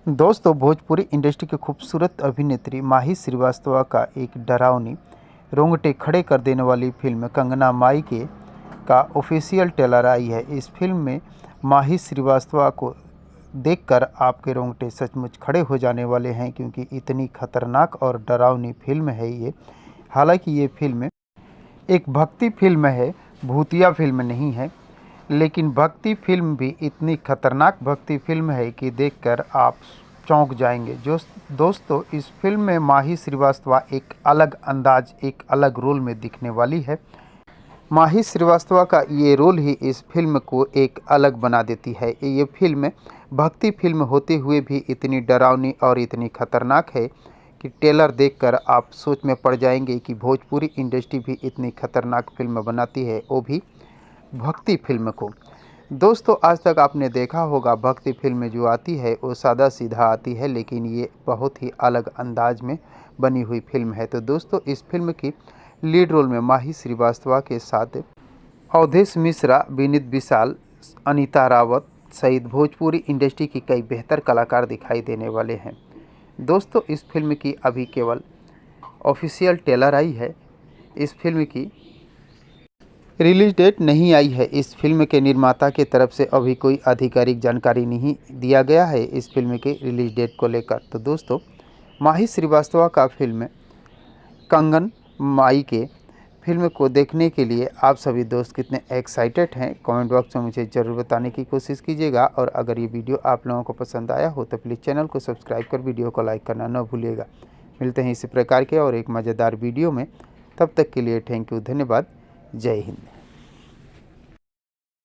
दोस्तों, भोजपुरी इंडस्ट्री की खूबसूरत अभिनेत्री माही श्रीवास्तव का एक डरावनी, रोंगटे खड़े कर देने वाली फिल्म कंगना माईके का ऑफिशियल ट्रेलर आई है। इस फिल्म में माही श्रीवास्तव को देखकर आपके रोंगटे सचमुच खड़े हो जाने वाले हैं, क्योंकि इतनी खतरनाक और डरावनी फिल्म है ये। हालांकि ये फिल्म एक भक्ति फिल्म है, भूतिया फिल्म नहीं है, लेकिन भक्ति फिल्म भी इतनी खतरनाक भक्ति फिल्म है कि देखकर आप चौंक जाएंगे। जो दोस्तों, इस फिल्म में माही श्रीवास्तव एक अलग अंदाज, एक अलग रोल में दिखने वाली है। माही श्रीवास्तव का ये रोल ही इस फिल्म को एक अलग बना देती है। ये फिल्म भक्ति फिल्म होते हुए भी इतनी डरावनी और इतनी खतरनाक है कि ट्रेलर देखकर आप सोच में पड़ जाएंगे कि भोजपुरी इंडस्ट्री भी इतनी खतरनाक फिल्म बनाती है, वो भी भक्ति फिल्म को। दोस्तों, आज तक आपने देखा होगा भक्ति फिल्म जो आती है वो सादा सीधा आती है, लेकिन ये बहुत ही अलग अंदाज में बनी हुई फिल्म है। तो दोस्तों, इस फिल्म की लीड रोल में माही श्रीवास्तव के साथ अवधेश मिश्रा, विनीत विशाल, अनीता रावत सहित भोजपुरी इंडस्ट्री की कई बेहतर कलाकार दिखाई देने वाले हैं। दोस्तों, इस फिल्म की अभी केवल ऑफिशियल ट्रेलर आई है। इस फिल्म की रिलीज डेट नहीं आई है। इस फिल्म के निर्माता की तरफ से अभी कोई आधिकारिक जानकारी नहीं दिया गया है इस फिल्म के रिलीज डेट को लेकर। तो दोस्तों, माही श्रीवास्तव का फिल्म कंगन माईके फिल्म को देखने के लिए आप सभी दोस्त कितने एक्साइटेड हैं, कमेंट बॉक्स में मुझे ज़रूर बताने की कोशिश कीजिएगा। और अगर ये वीडियो आप लोगों को पसंद आया हो तो प्लीज़ चैनल को सब्सक्राइब कर वीडियो को लाइक करना न भूलिएगा। मिलते हैं इसी प्रकार के और एक मज़ेदार वीडियो में। तब तक के लिए थैंक यू, धन्यवाद, जय हिंद।